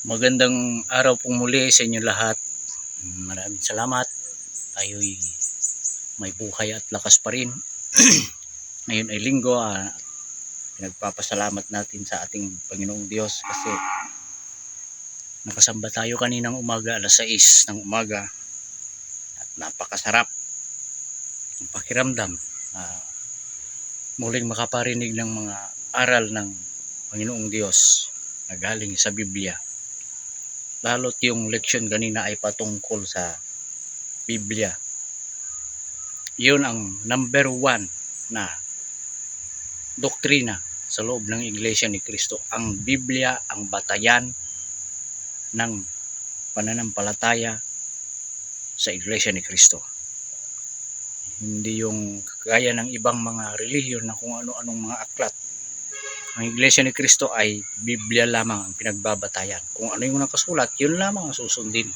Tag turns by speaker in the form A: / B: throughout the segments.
A: Magandang araw pong muli sa inyo lahat. Maraming salamat. Tayo'y may buhay at lakas pa rin. Ngayon ay linggo. Pinagpapasalamat natin sa ating Panginoong Diyos kasi nakasamba tayo kaninang umaga, alas 6 ng umaga. At napakasarap ang pakiramdam. Muling makaparinig ng mga aral ng Panginoong Diyos na galing sa Biblia. Lalo't yung leksyon kanina ay patungkol sa Biblia. Yun ang number 1 na doktrina sa loob ng Iglesia ni Cristo. Ang Biblia ang batayan ng pananampalataya sa Iglesia ni Cristo. Hindi yung kagaya ng ibang mga relihiyon na kung ano-anong mga aklat. Ang Iglesia ni Cristo ay Biblia lamang ang pinagbabatayan. Kung ano yung nakasulat, yun lamang ang susundin.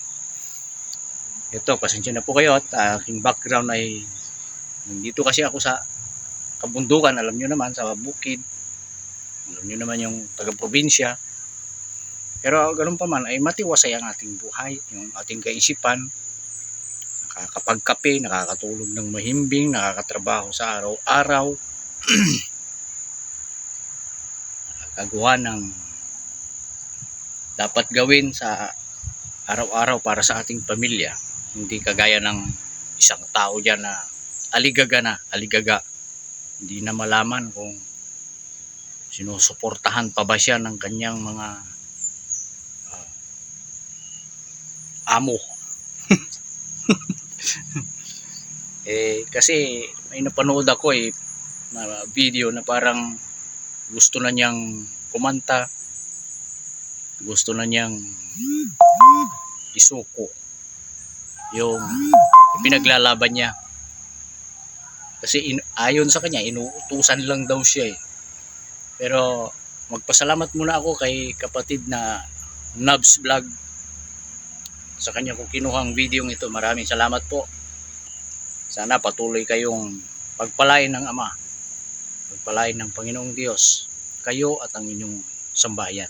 A: Ito, pasensya na po kayo at aking background ay nandito kasi ako sa kabundukan, alam nyo naman, sa bukid. Alam nyo naman yung taga-probinsya. Pero ganun pa man ay matiwasay ang ating buhay, yung ating kaisipan. Nakakapagkape, nakakatulog ng mahimbing, nakakatrabaho sa araw-araw. Nakakagawa ng dapat gawin sa araw-araw para sa ating pamilya. Hindi kagaya ng isang tao dyan na aligaga. Hindi na malaman kung sinusuportahan pa ba siya ng kanyang mga amo. Kasi may napanood ako na video na parang gusto na niyang kumanta, gusto na niyang isuko yung pinaglalaban niya. Kasi ayon sa kanya, inuutusan lang daw siya . Pero magpasalamat muna ako kay kapatid na Nubs Vlog sa kanya kung kinuhang video ito. Maraming salamat po. Sana patuloy kayong pagpalain ng Ama, pagpalain ng Panginoong Diyos, kayo at ang inyong sambahayan.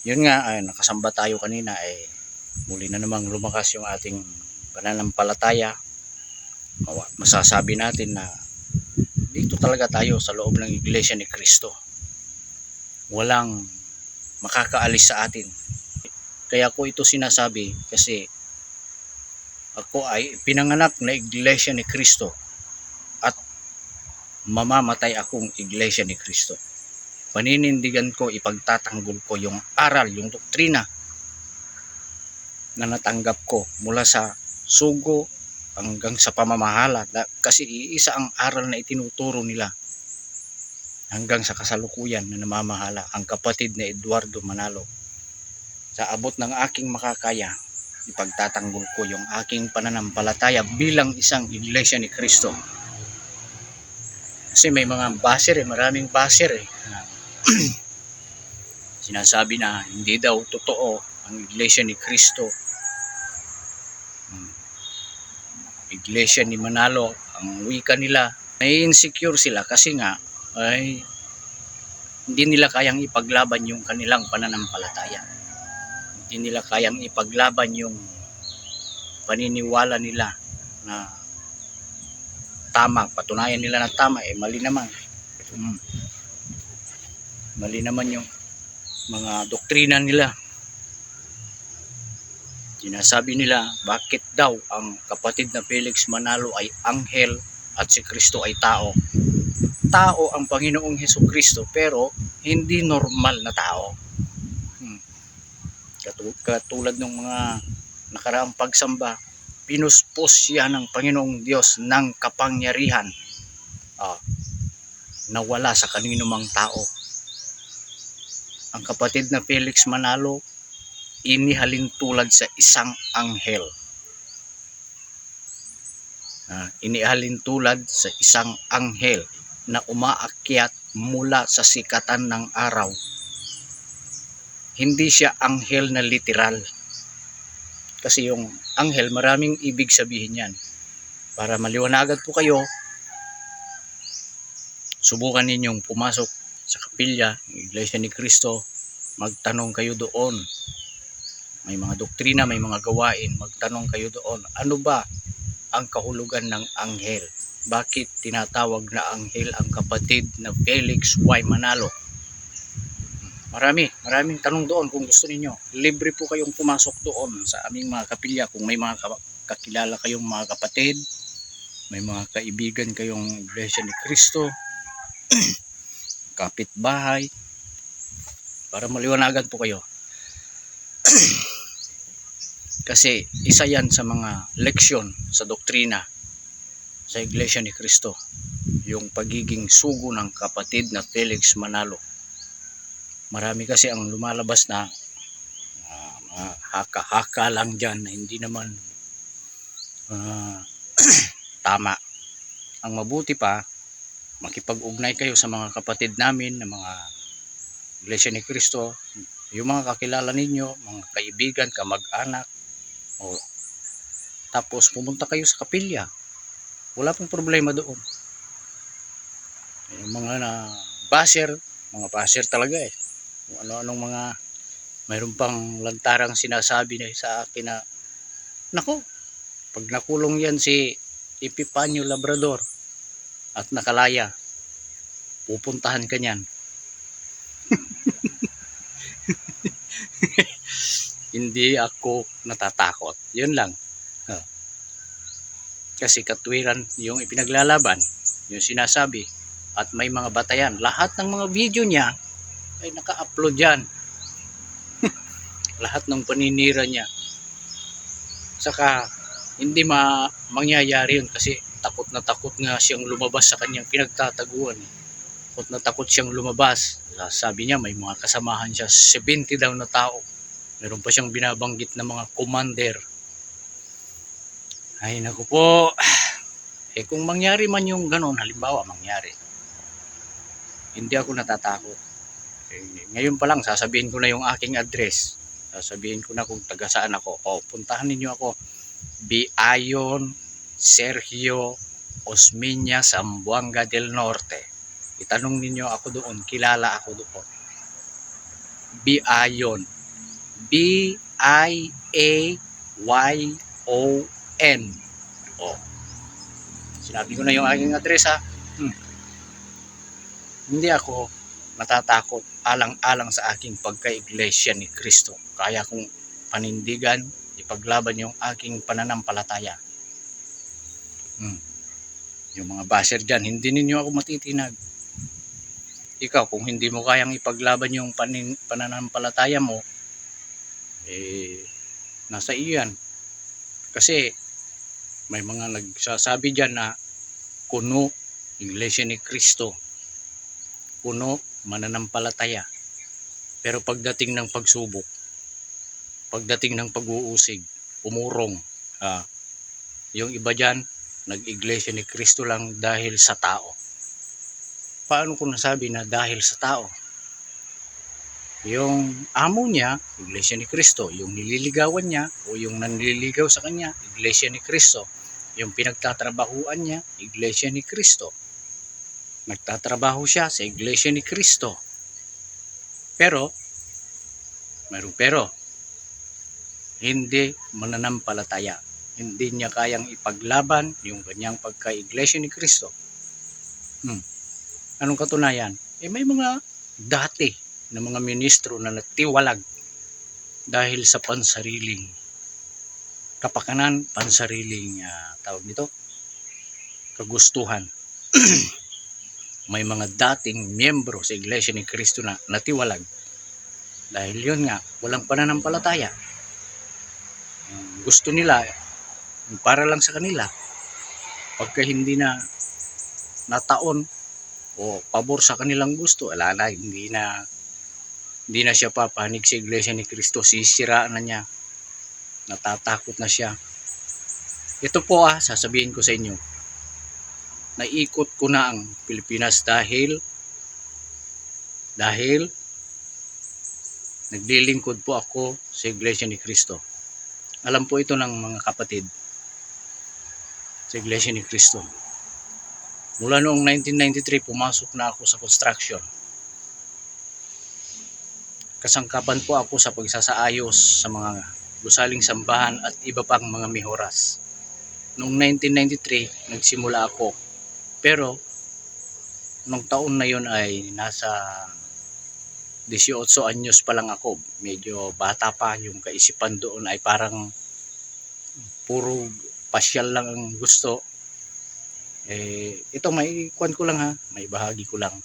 A: Yun nga, nakasamba tayo kanina, muli na namang lumakas yung ating pananampalataya. Masasabi natin na dito talaga tayo sa loob ng Iglesia ni Cristo. Walang makakaalis sa atin. Kaya ko ito sinasabi kasi ako ay pinanganak na Iglesia ni Cristo at mamamatay akong Iglesia ni Cristo. Paninindigan ko, ipagtatanggol ko yung aral, yung doktrina na natanggap ko mula sa sugo hanggang sa pamamahala. Kasi iisa ang aral na itinuturo nila hanggang sa kasalukuyan na namamahala, ang kapatid na Eduardo Manalo. Sa abot ng aking makakaya, ipagtatanggol ko yung aking pananampalataya bilang isang Iglesia ni Cristo. Kasi may mga baser, maraming baser sinasabi na hindi daw totoo ang Iglesia ni Cristo. Iglesia ni Manalo, ang wika nila, may insecure sila kasi nga ay hindi nila kayang ipaglaban yung kanilang pananampalataya. Hindi nila kayang ipaglaban yung paniniwala nila na tama. Patunayan nila na tama, mali naman. Mali naman yung mga doktrina nila. Sinasabi nila, bakit daw ang kapatid na Felix Manalo ay anghel at si Kristo ay tao? Tao ang Panginoong Hesukristo pero hindi normal na tao. Katulad ng mga nakaraang pagsamba, pinuspos siya ng Panginoong Diyos ng kapangyarihan na wala sa kanino mang tao. Ang kapatid na Felix Manalo, inihalin tulad sa isang anghel. Inihalin tulad sa isang anghel na umaakyat mula sa sikatan ng araw. Hindi siya anghel na literal. Kasi yung anghel, maraming ibig sabihin yan. Para maliwanagan po kayo, subukan ninyong pumasok sa kapilya ng Iglesia ni Cristo magtanong kayo doon. May mga doktrina, may mga gawain, magtanong kayo doon. Ano ba ang kahulugan ng anghel? Bakit tinatawag na anghel ang kapatid na Felix Y. Manalo? Maraming tanong doon kung gusto ninyo. Libre po kayong pumasok doon sa aming mga kapilya. Kung may mga kakilala kayong mga kapatid, may mga kaibigan kayong Iglesia ni Cristo, kapitbahay, para maliwanagan po kayo. Kasi isa yan sa mga leksyon sa doktrina sa Iglesia ni Cristo, yung pagiging sugo ng kapatid na Felix Manalo. Marami kasi ang lumalabas na mga haka-haka lang dyan na hindi naman tama. Ang mabuti pa, makipag-ugnay kayo sa mga kapatid namin na mga Iglesia ni Cristo, yung mga kakilala ninyo, mga kaibigan, kamag-anak, tapos pumunta kayo sa kapilya. Wala pong problema doon. Yung mga mga basher talaga eh. Kung ano-anong mga mayroon pang lantarang sinasabi na sa akin na, nako, pag nakulong yan si Epifanio Labrador at nakalaya, pupuntahan ka niyan. Hindi ako natatakot. Yun lang. Kasi katwiran yung ipinaglalaban, yung sinasabi, at may mga batayan. Lahat ng mga video niya ay naka-upload yan. Lahat ng paninira niya. Saka hindi mangyayari yun kasi takot na takot nga siyang lumabas sa kanyang pinagtataguan. Takot na takot siyang lumabas. Sabi niya may mga kasamahan siya, 70 daw na tao. Meron pa siyang binabanggit na mga commander. Ay naku po. Kung mangyari man yung ganon, halimbawa mangyari, hindi ako natatakot. Ngayon pa lang sasabihin ko na yung aking address. Sasabihin ko na kung taga saan ako. Puntahan ninyo ako. Biayon Sergio Osmeña, Zamboanga del Norte. Itanong ninyo ako doon, kilala ako doon. Biayon, B-I-A-Y-O-N. Sinabi ko na yung aking address ha. Hindi ako natatakot alang-alang sa aking pagka-iglesia ni Cristo. Kaya kong panindigan, ipaglaban yung aking pananampalataya. Yung mga basher dyan, hindi ninyo ako matitinag. Ikaw, kung hindi mo kayang ipaglaban yung pananampalataya mo, nasa iyo yan. Kasi may mga nagsasabi dyan na kuno Iglesia ni Cristo, kuno mananampalataya. Pero pagdating ng pagsubok, pagdating ng pag-uusig, umurong, yung iba dyan, nag-Iglesia ni Cristo lang dahil sa tao. Paano ko nasabi na dahil sa tao? Yung amo niya, Iglesia ni Cristo. Yung nililigawan niya o yung nanliligaw sa kanya, Iglesia ni Cristo. Yung pinagtatrabahuan niya, Iglesia ni Cristo. Nagtatrabaho siya sa Iglesia ni Cristo. Pero, hindi mananampalataya. Hindi niya kayang ipaglaban yung kanyang pagka-Iglesia ni Cristo. Anong katunayan? May mga dati na mga ministro na natiwalag dahil sa pansariling kapakanan, pansariling tawag nito, kagustuhan. May mga dating miyembro sa Iglesia ni Cristo na natiwalag dahil yun nga, walang pananampalataya. Gusto nila para lang sa kanila. Pagka hindi na nataon o pabor sa kanilang gusto, hindi na siya papanig sa Iglesia ni Cristo, sisiraan na niya, natatakot na siya. Ito po sasabihin ko sa inyo, naikot ko na ang Pilipinas dahil naglilingkod po ako sa Iglesia ni Cristo. Alam po ito ng mga kapatid sa Iglesia ni Cristo. Mula noong 1993, pumasok na ako sa construction. kasangkapan po ako sa pagsasaayos sa mga gusaling sambahan at iba pang mga mihoras. Noong 1993, nagsimula ako. Pero, nung taon na yun ay nasa 18 anyos pa lang ako. Medyo bata pa, yung kaisipan doon ay parang puro pasyal lang ang gusto. Ito may kwan ko lang ha, may bahagi ko lang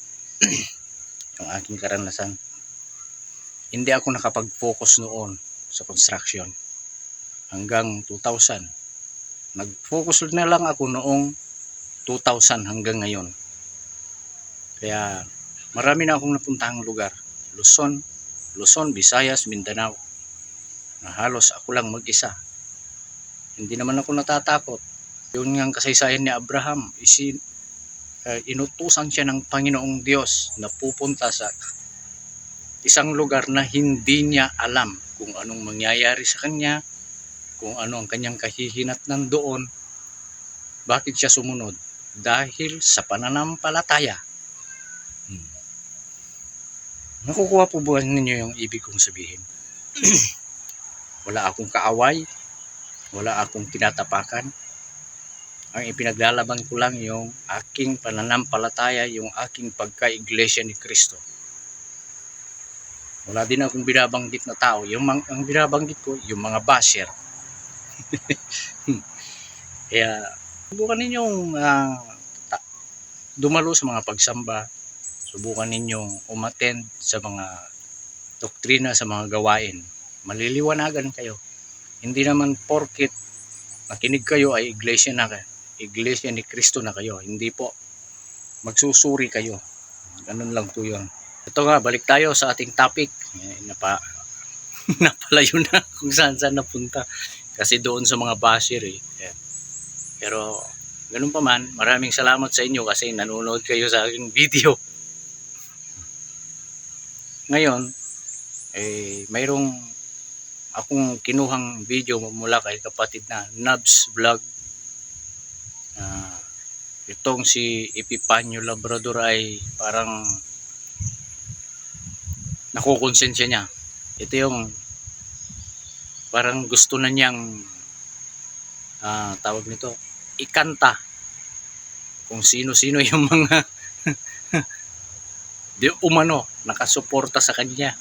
A: yung aking karanasan. Hindi ako nakapag-focus noon sa construction hanggang 2000. Nag-focus na lang ako noong 2000 hanggang ngayon. Kaya marami na akong napuntahang lugar. Luzon, Visayas, Mindanao. Na halos ako lang mag-isa. Hindi naman ako natatakot. Yun nga ang kasaysayan ni Abraham. Inutusan siya ng Panginoong Diyos na pupunta sa isang lugar na hindi niya alam kung anong mangyayari sa kanya, kung ano ang kanyang kahihinatnan doon. Bakit siya sumunod? Dahil sa pananampalataya. Nakukuha po ba ninyo yung ibig kong sabihin? Wala akong kaaway, wala akong tinatapakan. Ang ipinaglalaban ko lang yung aking pananampalataya, yung aking pagka-iglesia ni Kristo. Wala din akong binabanggit na tao. Ang binabanggit ko, yung mga basher. Kaya, subukan ninyong dumalo sa mga pagsamba. Subukan ninyong umattend sa mga doktrina, sa mga gawain. Maliliwanagan kayo. Hindi naman porket nakinig kayo ay iglesia ni Kristo na kayo. Hindi po. Magsusuri kayo. Ganun lang po yun. Ito nga, balik tayo sa ating topic. Napalayo na kung saan napunta. Kasi doon sa mga basher eh. Pero, ganun pa man, maraming salamat sa inyo kasi nanonood kayo sa aking video. Ngayon, mayroong akong kinuhang video mula kay kapatid na Nubs Vlog. Itong si Epifanio Labrador ay parang nakukonsensya niya. Ito yung parang gusto na niyang tawag nito, ikanta kung sino-sino yung mga di umano nakasuporta sa kanya.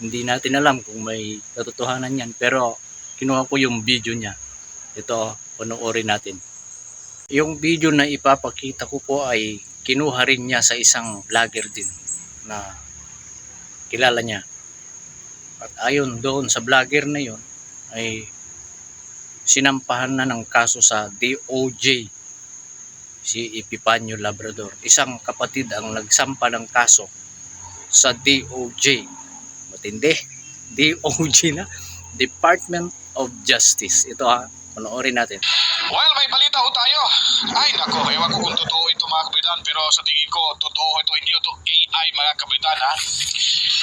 A: Hindi natin alam kung may katotohanan yan, pero kinuha ko yung video niya. Ito, panoorin natin. Yung video na ipapakita ko po ay kinuha rin niya sa isang vlogger din na kilala niya. At ayon doon sa vlogger na yun ay sinampahan na ng kaso sa DOJ si Epifanio Labrador. Isang kapatid ang nagsampa ng kaso sa DOJ. Matindi. DOJ na. Department of Justice. Ito ha, panoorin natin.
B: Well, may balita ho tayo. Ay, nako, ewan ko kung totoo ito mga kabitan, pero sa tingin ko, totoo ito, hindi ito AI mga kabitan ha.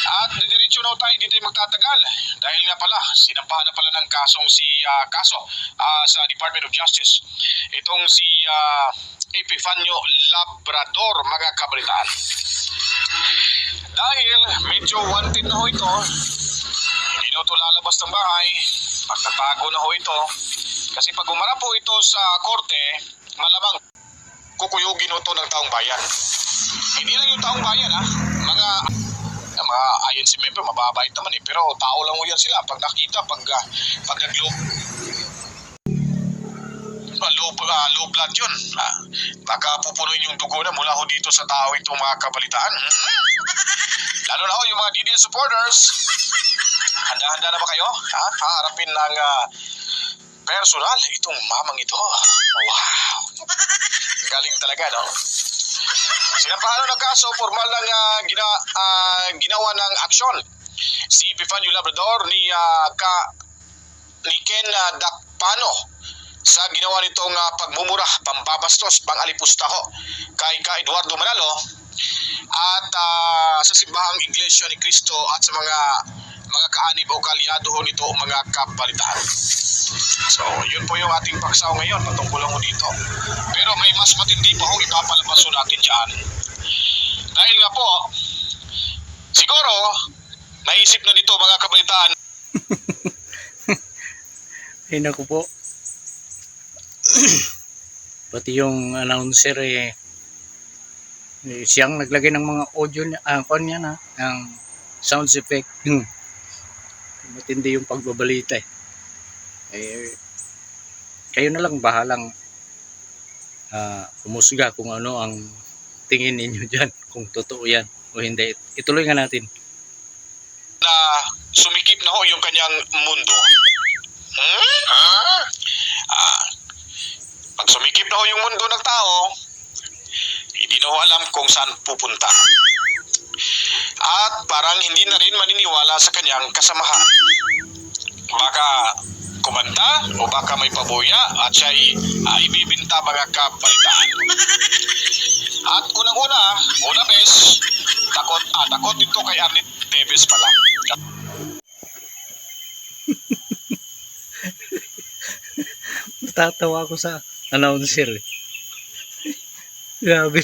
B: At didiretso na tayo, hindi tayo magtatagal. Dahil nga pala, sinampahan na pala ng kaso sa Department of Justice. Itong si Epifanio Labrador mga kabitan. Dahil medyo wanted na ho ito, hindi na ito lalabas ng bahay, pagkatago na ho ito. Kasi pag umarap po ito sa korte, malamang kukuyugin ito ng taong bayan. Hindi lang yung taong bayan ha, mga INC member, mababait naman eh, pero tao lang mo yan sila. Pag nakita, pag low blood yun. Baka pupunuin yung dugo na mula ho dito sa tao itong mga kabalitaan. Lalo na ho yung mga DDS supporters. Handa-handa na ba kayo? Haharapin ng personal itong mamang ito. Wow! Galing talaga, no? Sinampahan ng kaso, formal lang ginawa ng aksyon si Epifanio Labrador ni Ken Dakpano sa ginawa nitong pagmumura, pambabastos, pang-alipustaho kay Eduardo Manalo at sa simbahang Iglesia ni Cristo at sa mga kaanib o kalyado ho nito mga kabalitaan. So, yun po yung ating paksaw ngayon patungkol lang dito. Pero may mas matindi pa ho ipapalabas natin dyan. Dahil nga po, siguro Naisip na nito mga kabalitaan.
A: Ay naku po. Pati yung announcer siyang naglagay ng mga audio niya, niya na, ng sound effect. Matindi yung pagbabalita kayo na lang bahalang humusga kung ano ang tingin ninyo dyan, kung totoo yan o hindi. Ituloy nga natin.
B: Na sumikip na ho yung kanyang mundo. Pag sumikip na ho yung mundo ng tao, hindi na ho alam kung saan pupunta. At parang hindi na rin maniniwala sa kanyang kasamahan. Baka kumanta o baka may pabuya at siya ibibinta mga kapalitaan. At una bes, takot dito kay Arnit Teves pala.
A: Tatawa ako sa announcer. Grabe.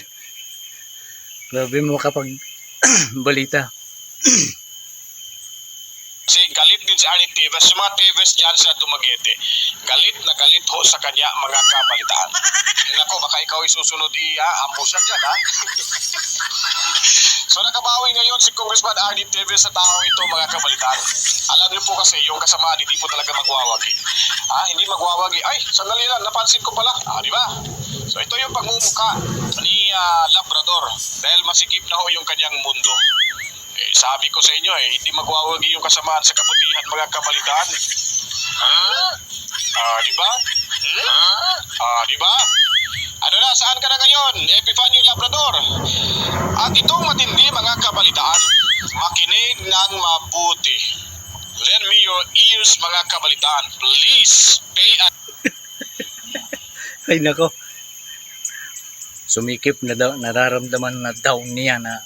A: Grabe mo kapag balita.
B: Kasi galit din si Arnit Teves. Yung mga Teves dyan sa Dumaguete, galit na galit ho sa kanya mga kabalitaan. Nako, baka ikaw isusunod ambusan dyan, ha? So nakabawi ngayon si Congressman Arnit Teves sa tao ito mga kabalitaan. Alam niyo po kasi yung kasamaan hindi po talaga magwawagi. Hindi magwawagi. Ay, sandali lang, napansin ko pala. Di ba? So ito yung pagmumukha ni Labrador dahil masikip na ho yung kanyang mundo. Sabi ko sa inyo hindi magwawagi yung kasamaan sa kabutihan mga kabalitaan. Di ba? Di ba? Ano na, saan ka na ngayon, Epifanio Labrador? At itong matindi mga kabalitaan, makinig ng mabuti. Lend me your ears mga kabalitaan. Please pay
A: Ay nako. Sumikip na daw, nararamdaman na daw niya na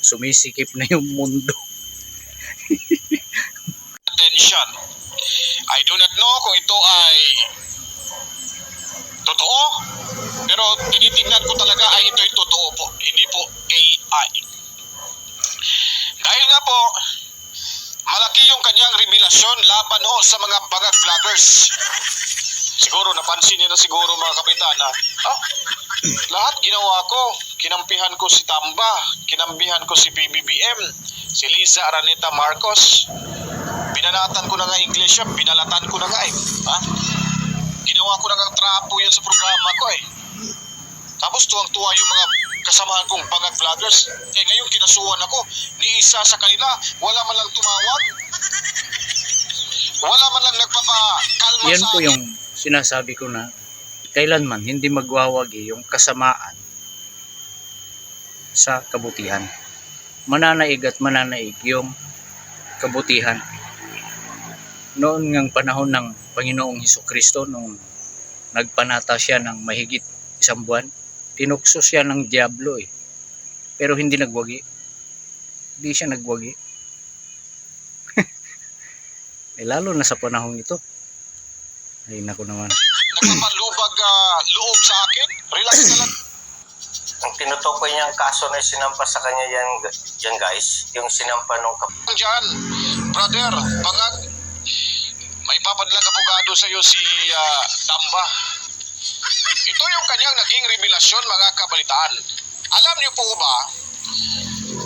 A: sumisikip na yung mundo.
B: attention. I do not know kung ito ay totoo, pero tinitingnan ko talaga ay ito'y totoo po, hindi po AI. Dahil nga po, malaki yung kanyang revelasyon laban ho sa mga bangag vloggers. Siguro napansin niyo na siguro mga kapitan na lahat ginawa ko. Kinampihan ko si Tamba, kinampihan ko si PBBM, si Liza Araneta Marcos. Binanatan ko na nga English siya, binalatan ko na nga Ginawa ko na nga trapo yan sa programa ko Tapos tuwang-tuwa yung mga kasamahan kong bangag vloggers. Ngayon kinasuhan ako, ni isa sa kanila, wala man lang tumawag. Wala man lang nagpapakalma
A: Yan
B: sa
A: po
B: akin.
A: yung sinasabi ko na kailanman hindi magwawagi yung kasamaan sa kabutihan. Mananaig at mananaig yung kabutihan. Noon ngang panahon ng Panginoong Hesukristo, nung nagpanata siya ng mahigit 1 buwan, tinukso siya ng diablo pero hindi nagwagi. Hindi siya nagwagi. Lalo na sa panahon ito. Ay naku naman.
B: Nagpapalubag loob sa akin. Relax na lang.
C: Ang tinutukoy niyang kaso na sinampa sa kanya yan guys, yung sinampa nung
B: Diyan, brother, bangag, may papadalang abogado sa iyo si Tamba. Ito yung kanyang naging revelasyon mga kabalitaan. Alam niyo po ba,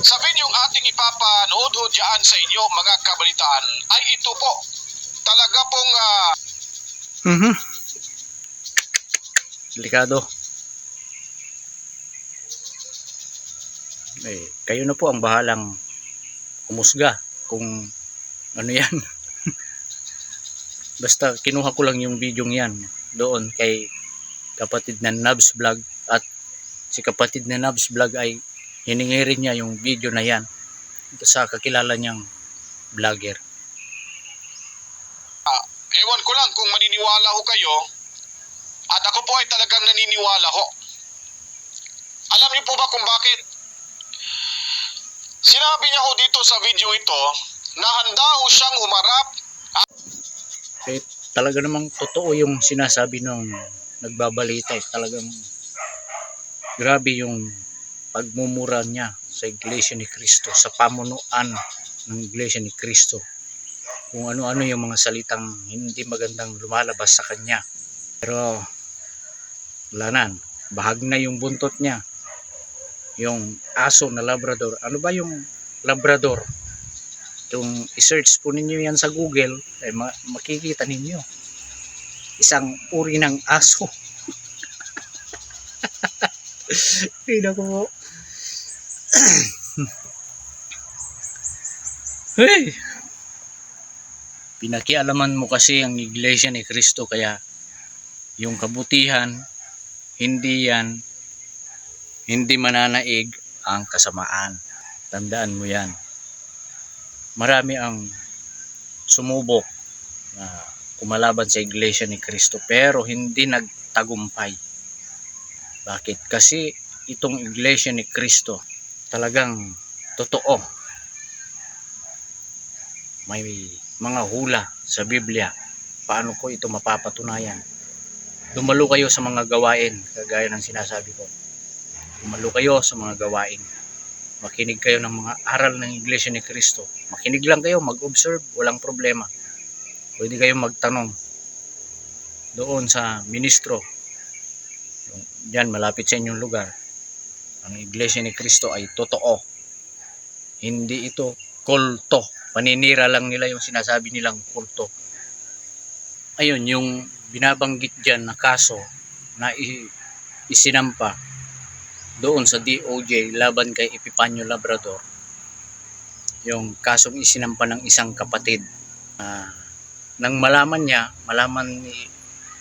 B: sa yung ating ipapanood ho dyan sa inyo mga kabalitaan, ay ito po, talaga pong
A: Delikado. Kayo na po ang bahalang umusga kung ano yan. Basta kinuha ko lang yung video yan doon kay kapatid na Nabs Vlog, at si kapatid na Nabs Vlog ay hiningi rin niya yung video na yan sa kakilala niyang vlogger.
B: ewan ko lang kung maniniwala ho kayo, at ako po ay talagang naniniwala ho. Alam niyo po ba kung bakit? Sinabi niya ho dito sa video ito na handa ho siyang humarap.
A: Talaga namang totoo yung sinasabi ng nagbabalita. Talagang grabe yung pagmumura niya sa Iglesia ni Cristo, sa pamunuan ng Iglesia ni Cristo. Kung ano-ano yung mga salitang hindi magandang lumalabas sa kanya. Pero wala na, bahag na yung buntot niya. Yung aso na Labrador. Ano ba yung Labrador? Kung i-search po ninyo yan sa Google, ay makikita ninyo. Isang uri ng aso. Ay, naku po. Hey! Pinakialaman mo kasi ang Iglesia ni Cristo, kaya yung kabutihan, hindi mananaig ang kasamaan. Tandaan mo yan. Marami ang sumubok na kumalaban sa Iglesia ni Cristo pero hindi nagtagumpay. Bakit? Kasi itong Iglesia ni Cristo talagang totoo. May mga hula sa Biblia. Paano ko ito mapapatunayan? Dumalo kayo sa mga gawain, kagaya ng sinasabi ko. Dumalo kayo sa mga gawain. Makinig kayo ng mga aral ng Iglesia ni Cristo. Makinig lang kayo, mag-observe, walang problema. Pwede kayong magtanong doon sa ministro. Diyan, malapit sa inyong lugar. Ang Iglesia ni Cristo ay totoo. Hindi ito kulto. Paninira lang nila yung sinasabi nilang kulto. Ayun, yung binabanggit dyan na kaso na isinampa doon sa DOJ laban kay Epifanio Labrador. Yung kasong isinampa ng isang kapatid. Nang malaman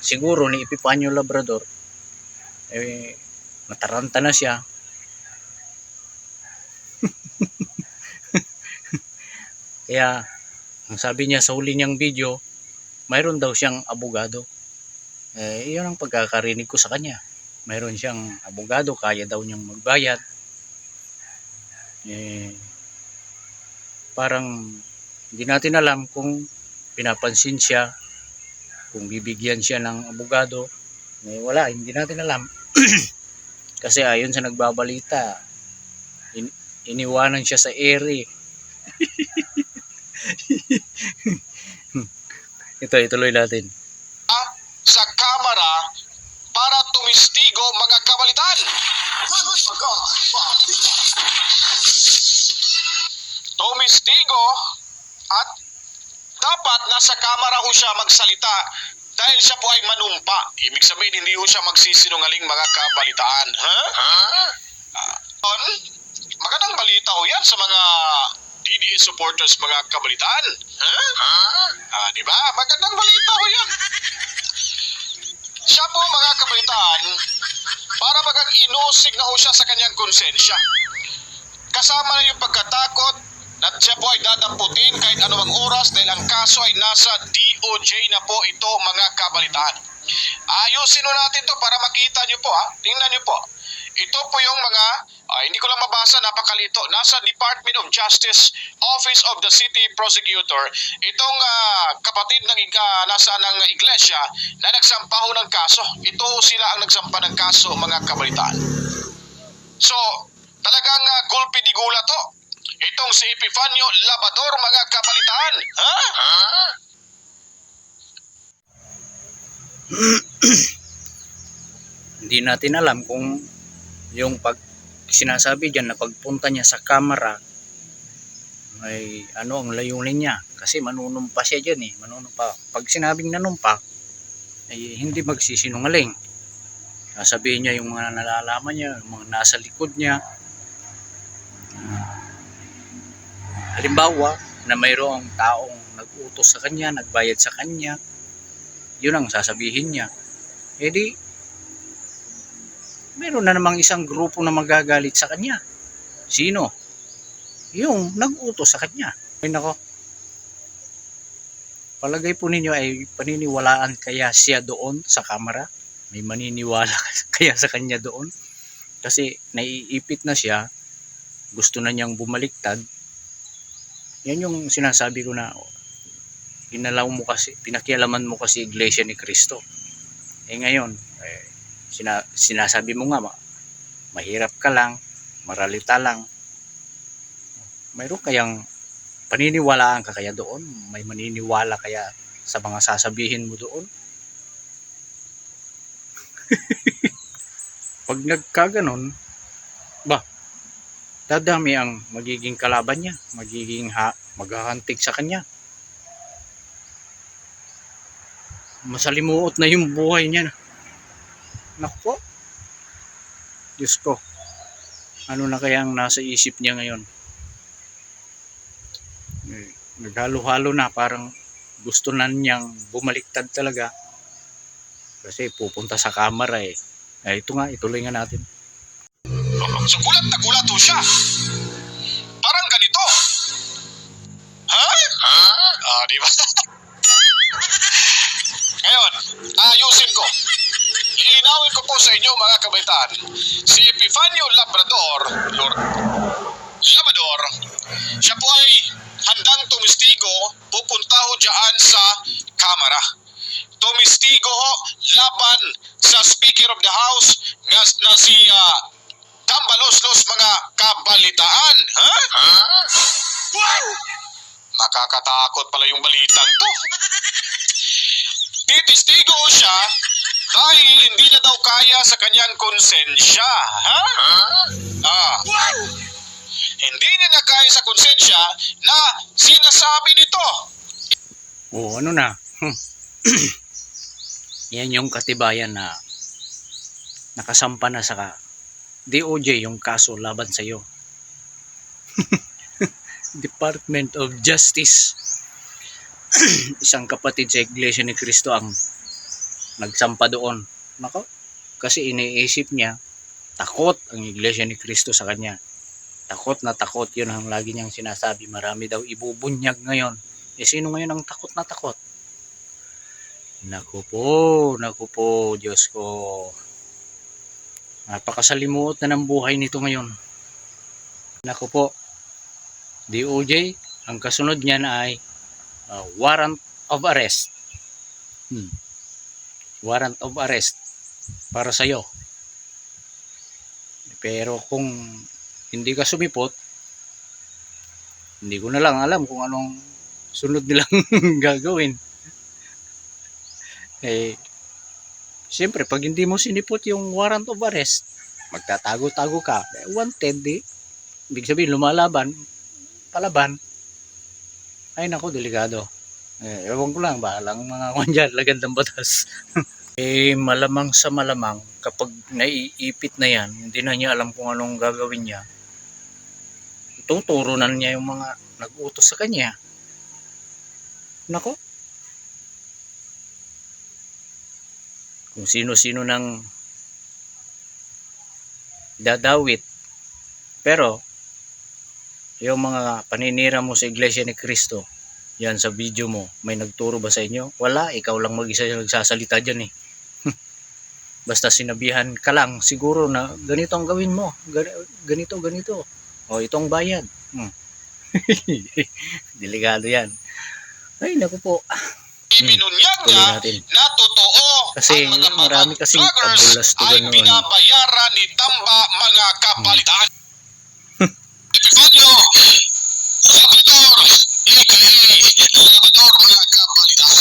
A: siguro ni Epifanio Labrador, mataranta na siya. Kaya, ang sabi niya sa huli niyang video, mayroon daw siyang abogado. Iyon ang pagkakarinig ko sa kanya. Mayroon siyang abogado, kaya daw niyang magbayad. Parang hindi natin alam kung pinapansin siya, kung bibigyan siya ng abogado. Wala, hindi natin alam. Kasi ayon sa nagbabalita, iniwanan siya sa ere. Ito, ituloy natin.
B: Sa kamera para tumistigo mga kabalitaan. Tumistigo at dapat nasa kamera ho siya magsalita dahil siya po ay manumpa. Ibig sabihin hindi ho siya magsisinungaling mga kabalitaan. Magandang balita ho yan sa mga DDS supporters mga kabalitaan. Di ba? Magandang balita ho yan. Siya po mga kabalitaan, para magang inusig na ho siya sa kanyang konsensya. Kasama na yung pagkatakot na siya po ay dadamputin kahit anumang oras dahil ang kaso ay nasa DOJ na po ito mga kabalitaan. Ayusin natin to para makita nyo po ha. Tingnan nyo po. Ito po yung mga, hindi ko lang mabasa, napakalito. Nasa Department of Justice, Office of the City Prosecutor, itong kapatid ng nasa ng iglesia na nagsampa ho ng kaso. Ito sila ang nagsampa ng kaso mga kabalitaan. So, talagang gulpi di gula to. Itong si Epifanio Labrador mga kabalitaan.
A: Hindi natin alam kung yung sinasabi dyan na pagpunta niya sa kamera ay ano ang layunin niya, kasi manunumpa siya dyan manunumpa. Pag sinabing nanumpa ay hindi magsisinungaling, sasabihin niya yung mga nalalaman niya, yung mga nasa likod niya. Halimbawa na mayroong taong nag-utos sa kanya, nagbayad sa kanya, yun ang sasabihin niya. Di meron na namang isang grupo na magagalit sa kanya. Sino? Yung nag-utos sa kanya. Ay nako. Palagay po ninyo ay paniniwalaan kaya siya doon sa kamera? May maniniwala kaya sa kanya doon? Kasi naiipit na siya, gusto na niyang bumaliktad. Yan yung sinasabi ko na pinakialaman mo kasi Iglesia ni Cristo. Ngayon, sinasabi mo nga, mahirap ka lang, maralita lang. Mayroon kayang paniniwalaan ka kaya doon? May maniniwala kaya sa mga sasabihin mo doon? Pag nagkaganon, ba, dadami ang magiging kalaban niya, maghahantig sa kanya. Masalimuot na yung buhay niya. Naku po, Diyos ko, ano na kaya ang nasa isip niya ngayon? Naghalo-halo na, parang gusto na niyang bumaliktad talaga. Kasi pupunta sa kamera eh. Ito nga, ituloy nga natin.
B: So gulat na gulat ho siya. Parang ganito. Ha? Di ba? Ngayon, ayusin ko. Lilinawin ko po sa inyo mga kabaitaan. Si Epifanio Labrador, siya po ay handang tumistigo, pupunta ho dyan sa kamera. Tumistigo ho laban sa Speaker of the House na si Tambalos-los mga kabalitaan. Ha? Nakakatakot pala yung balitang to. Titistigo siya dahil hindi na daw kaya sa kanyang konsensya. Ha? Hindi niya na kaya sa konsensya na sinasabi nito.
A: O ano na? Yan yung katibayan na nakasampa na sa DOJ yung kaso laban sa iyo. Department of Justice. Isang kapatid sa Iglesia ni Cristo ang nagsampa doon. Nako, kasi iniisip niya takot ang Iglesia ni Cristo sa kanya. Takot na takot, yun ang lagi niyang sinasabi. Marami daw ibubunyag ngayon. Sino ngayon ang takot na takot? Naku po, Diyos ko. Napakasalimuot na ng buhay nito ngayon. Naku po, DOJ, ang kasunod niyan ay warrant of arrest. Warrant of arrest para sa iyo. Pero kung hindi ka sumipot, hindi ko na lang alam kung anong sunod nilang gagawin. Siyempre, pag hindi mo sinipot yung warrant of arrest, magtatago-tago ka. Wanted, ibig sabihin, lumalaban, palaban. Ay nako, delikado. Ewan ko lang, bahalang mga kanya, lagandang batas. Malamang sa malamang, kapag naiipit na yan, hindi na niya alam kung anong gagawin niya. Tuturo na niya yung mga nag-utos sa kanya. Nako. Kung sino-sino nang dadawit. Pero, yung mga paninira mo sa Iglesia ni Cristo, yan sa video mo, may nagturo ba sa inyo? Wala, ikaw lang mag-isa yung nagsasalita dyan eh. Basta sinabihan ka lang, siguro na ganito ang gawin mo, ganito. O itong bayad. Delikado yan. Ay, naku po.
B: Ibinunyag niya na totoo
A: kasi
B: ang mga
A: marami kasing
B: vloggers ay binabayaran ni Tamba mga kapalitan. Epifanio Labrador, aka Labrador mga kapalitan.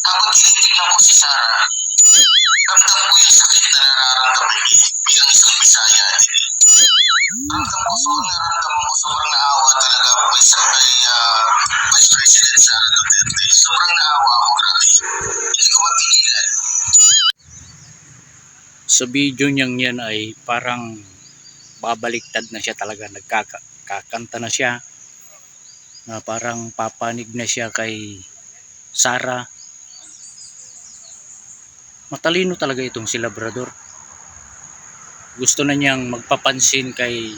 B: Kapag tinitignan ko si Sarah, ramdam ko yung sakit na nararamdaman niya bilang isang Bisaya. Ramdam ko, sobrang naawa talaga Vice President Sara Duterte. Sobrang naawa ako, grabe. Hindi ko mapigilan.
A: Sa video niyang yan ay parang babaliktad na siya talaga. Nagkakanta na siya. Parang papanig na siya kay Sara. Matalino talaga itong si Labrador. Gusto na niyang magpapansin kay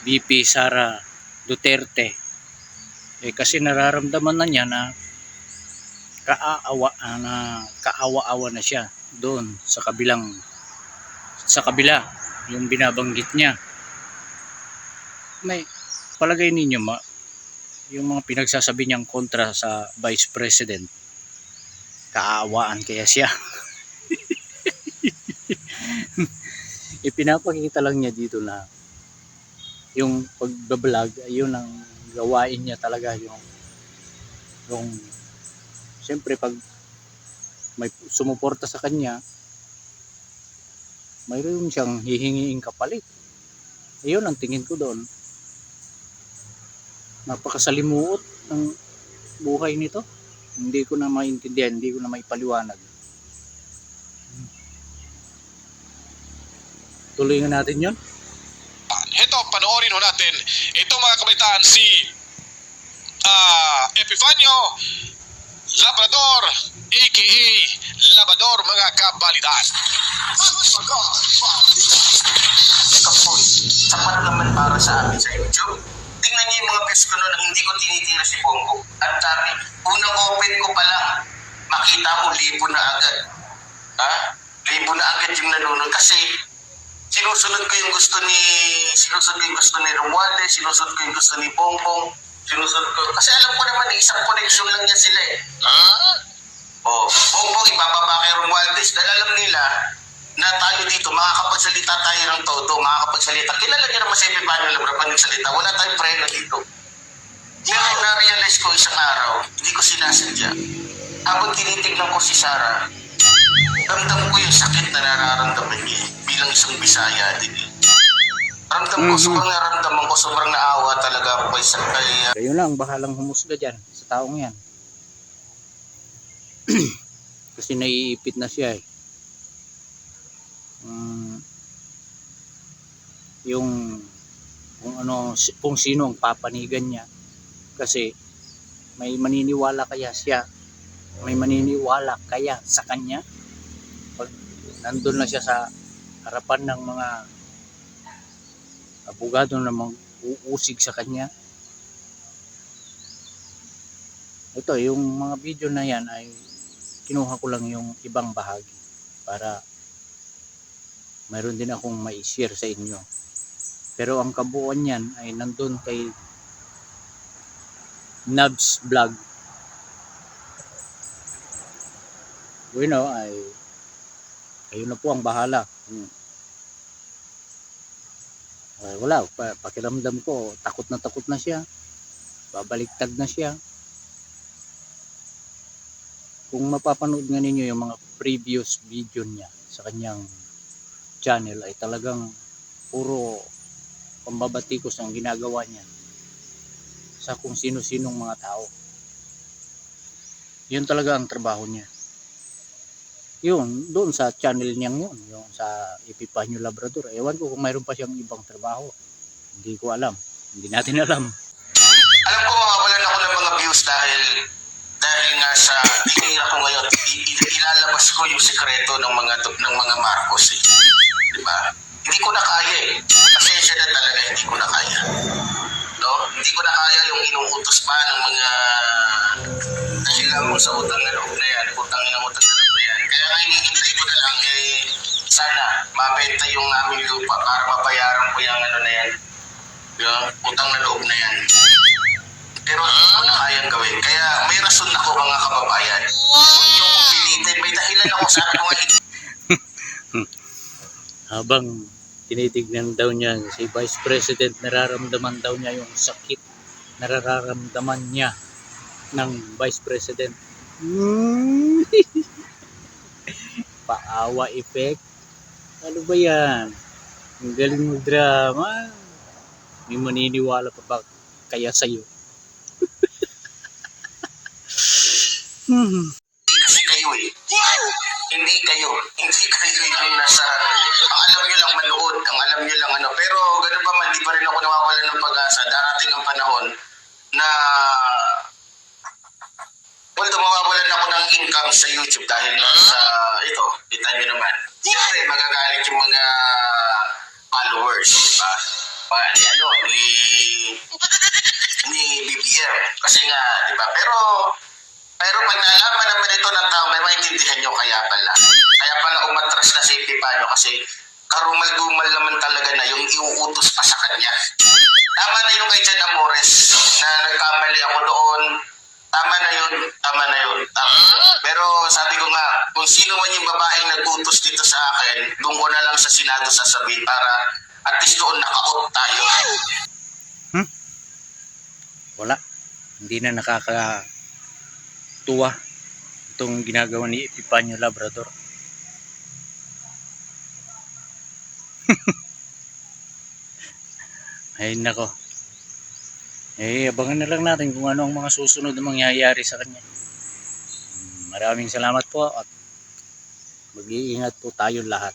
A: VP Sara Duterte. Kasi nararamdaman na niya na kaawa-awa na siya doon sa kabila yung binabanggit niya. May palagay ninyo yung mga pinagsasabi niyang kontra sa Vice President, kaawaan kaya siya? Ipinapakita lang niya dito na yung pagbablog, ayun ang gawain niya talaga, yung siyempre pag may sumuporta sa kanya, mayroon siyang hihingiing kapalit. Ayun ang tingin ko doon. Napakasalimuot ng buhay nito. Hindi ko na maintindihan, hindi ko na maipaliwanag. Tuloy nga natin yun.
B: Ito, panoorin ho natin itong mga kabaitaan si Epifanio Labrador, aka Labrador, mga kabalitaan.
C: Kapoy, sapat naman para sa amin sa YouTube. Tingnan niyo yung mga views ko noon na hindi ko tinitira si Bongo. Ang dami. Unang open ko pa lang, makita mo libo na agad. Libo na agad yung nanonood. Kasi sinusunod ko yung gusto ni Romualdez, sinusunod ko yung gusto ni Bongbong, sinusunod ko. Kasi alam ko naman, isang connection lang niya sila eh. Bongbong, ibababa kay Romualdez. Dahil alam nila na tayo dito, makakapagsalita tayo ng todo, makakapagsalita. Kilala niya naman si Epifanio Labrador pag nagsalita. Wala tayong preno dito. Pero na-realize ko isang araw, hindi ko sinasadya. Habang tinitignan ko si Sara, ramdam ko yung sakit na nararamdaman niya bilang isang Bisaya din. Ramdam ko, sobrang naramdaman ko, sobrang naawa talaga ako kay
A: Kayo lang, bahalang humusga dyan sa taong yan. Kasi naiipit na siya eh. Yung kung sino ang papanigan niya. Kasi may maniniwala kaya sa kanya pag nandun na siya sa harapan ng mga abogado na mag-uusig sa kanya. Ito, yung mga video na yan ay kinuha ko lang yung ibang bahagi para mayroon din akong mai-share sa inyo. Pero ang kabuuan yan ay nandun kay Nabs Vlog. Bueno, ay kayo na po ang bahala. Wala, pakiramdam ko takot na siya, babaliktad na siya. Kung mapapanood nga ninyo yung mga previous video niya sa kanyang channel, ay talagang puro pambabatikos ang ginagawa niya sa kung sino-sinong mga tao. Yun talaga ang trabaho niya. Yun, doon sa channel niyang yun, yung sa Epifanio Labrador. Ewan ko kung mayroon pa siyang ibang trabaho. Hindi ko alam. Hindi natin alam.
C: Alam ko mawawalan ako ng mga views dahil nga sa tinira ko ngayon, ilalabas ko yung sekreto ng mga Marcos eh. Diba? Hindi ko na kaya eh. Pasensya na talaga, hindi ko na kaya. No? Hindi ko na kaya yung inuutos pa ng mga dahilan mo sa utang na loob na yan, utang na loob na yan. Kaya nga hinihintay ko na lang sana mabenta yung aming lupa para mabayaran ko yung na yan. Yung utang na loob na yan. Pero hindi ko na kayang gawin. Kaya may rason ako mga kababayan. Huwag niyo kong pilitin. May dahilan ako sa akin mga
A: Habang tinitignan daw niya si Vice President, nararamdaman daw niya yung sakit nararamdaman niya ng Vice President. Paawa effect. Ano ba yan? Ang galing mo drama. May maniniwala pa ba kaya sa'yo?
C: Kasi kayo eh. Hindi kayo yung nasa, ang alam nyo lang manood, ang alam nyo lang ano. Pero ganun pa man, di pa rin ako nawawalan ng pag-asa. Darating ang panahon na although mawawalan ako ng income sa YouTube dahil sa Kita nyo naman. Siyempre, magagalit yung mga followers, di ba? Ni BBM. Kasi nga, di ba? Pero pag naalaman naman ito ng tao, may maintindihan nyo kaya pala. Kaya pala umatras na si Epifanio kasi karumal-dumal naman talaga na yung iuutos pa sa kanya. Tama na yung kay Jan Amores na nagkamali ako doon. Tama na yun. Pero sabi ko nga, kung sino man yung babaeng nag-utos dito sa akin, doon ko na lang sa Senado sasabihin para at least doon naka-out tayo.
A: Wala. Hindi na nakakatuwa itong ginagawa ni Epifanio Labrador. Ay nako. Abangan na lang natin kung ano ang mga susunod na mangyayari sa kanya. Maraming salamat po at mag-iingat po tayo lahat.